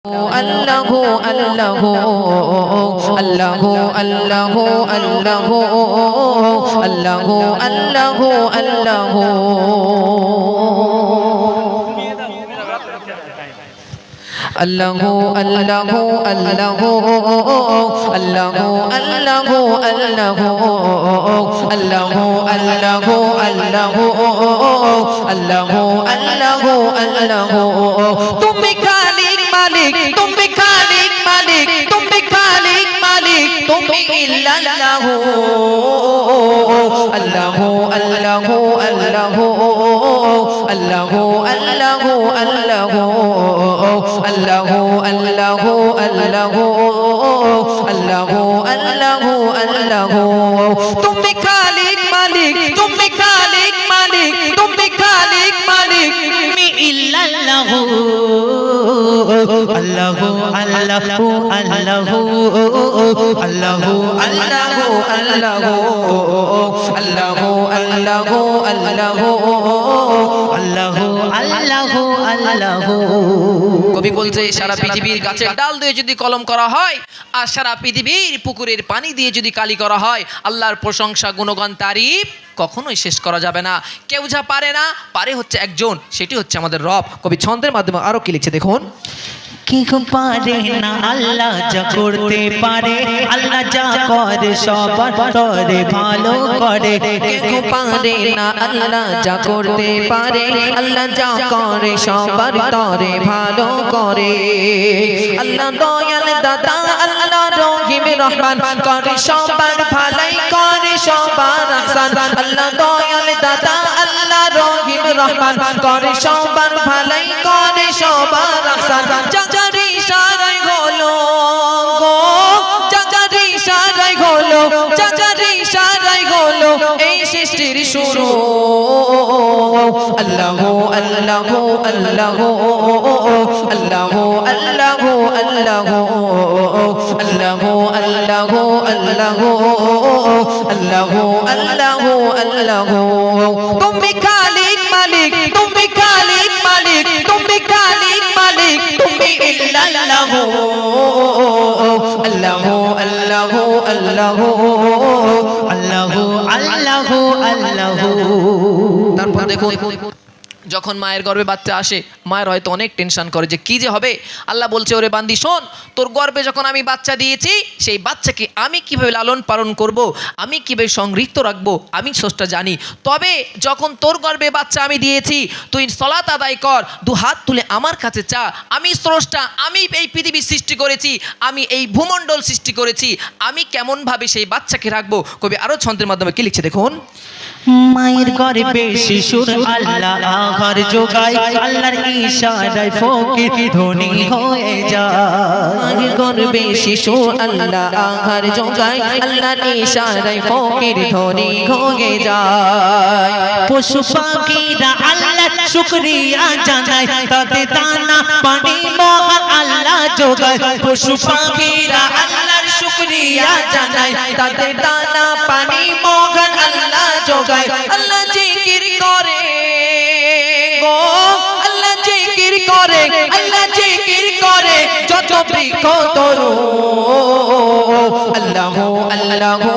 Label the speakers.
Speaker 1: আল্লাহু আল্লাহু আল্লাহু আল্লাহু আল্লাহু আল্লাহু আল্লাহু আল্লাহু Allahu Allahu Allahu Allahu Allahu Allahu Allahu Allahu Allahu Allahu Allahu Tumi Khalik Malik Tumi Khalik Malik Tumi Khalik Malik Tumi illallahu Allahu Allahu Allahu Allahu Allahu Allahu Allahu Allahu Allahu Allahu Allahu Allahu Tumi Khalik Malik Tumi Khalik Malik Tumi Khalik Malik Mi illallahu Allahu Allahu Allahu Allahu Allahu Allahu Allahu Allahu Allahu Allahu Allahu কবি বলছে সারা পৃথিবীর গাছের ডাল দিয়ে যদি কলম করা হয় আর সারা পৃথিবীর পুকুরের পানি দিয়ে যদি কালি করা হয় আল্লাহর প্রশংসা গুণগান তারিফ কখনোই শেষ করা যাবে না। কেউ যা পারে না, পারে হচ্ছে একজন, সেটি হচ্ছে আমাদের রব। কবি ছন্দের মাধ্যমে আরো কি লিখছে দেখুন।
Speaker 2: কেউ পারে না আল্লাহ যা করতে পারে, আল্লাহ যা করে সবার তরে ভালো করে।
Speaker 1: কেউ পারে না আল্লাহ যা করতে পারে, আল্লাহ যা করে সবার তরে ভালো করে। আল্লাহ দয়াল দাতা, আল্লাহ রহিম রহমান, করে সবার ভালাই, করে সবার আহসান। আল্লাহ দয়াল দাতা, আল্লাহ রহিম রহমান, করে সবার ভালাই, করে সবার আহসান। জাগারি সারাই হলো গো, জাগারি সারাই হলো, জাগারি সারাই হলো এই সৃষ্টির শুরু। আল্লাহু আল্লাহু আল্লাহু আল্লাহু আল্লাহু আল্লাহু আল্লাহু আল্লাহু আল্লাহু আল্লাহু আল্লাহু আল্লাহু তুমি খালিক মালিক, তুমি খালিক মালিক, তুমি খালিক মালিক, তুমি ইল্লাল্লাহু আল্লাহু আল্লাহু আল্লাহু
Speaker 2: আল্লাহু আল্লাহু আল্লাহু।
Speaker 1: তারপর দেখুন, যখন মায়ের গর্ভে বাচ্চা আসে, মায়ের হয়তো অনেক টেনশন করে যে কি যে হবে। আল্লাহ বলছে, ওরে বান্দি শোন, তোর গর্ভে যখন আমি বাচ্চা দিয়েছি, সেই বাচ্চাকে আমি কিভাবে লালন পালন করব, আমি কিভাবে সংরক্ষিত রাখবো, আমি স্রষ্টা জানি। তবে যখন তোর গর্ভে বাচ্চা আমি দিয়েছি, তুই সালাত আদায় কর, দু হাত তুলে আমার কাছে চা। আমি স্রষ্টা, আমি এই পৃথিবী সৃষ্টি করেছি, আমি এই ভূমণ্ডল সৃষ্টি করেছি, আমি কেমনভাবে সেই বাচ্চাকে রাখবো। কবি আরো ছন্দের মাধ্যমে কি লিখছে দেখুন।
Speaker 2: মায়ের গর্ভে শিশুর আল্লাহ আহার যোগায়, আল্লাহর ইশারায় ফকির ধনী হয়ে যায়।
Speaker 1: মায়ের গর্ভে শিশু আল্লাহ আহার যোগায়, আল্লাহর ইশারায় ফকির ধনী হয়ে যায়।
Speaker 2: পশু পাখিরা আল্লাহর শুকরিয়া জানায়, তাদের দানা পানি মহান আল্লাহ যোগায়।
Speaker 1: পশু পাখিরা আল্লাহর শুকরিয়া জানায়, তাদের দানা পানি মহান আল্লাহ যোগায়। আল্লাহ জিকির করে গো, আল্লাহ জিকির করে, আল্লাহ জিকির করে যত বৃক্ষ তরু। আল্লাহু আল্লাহু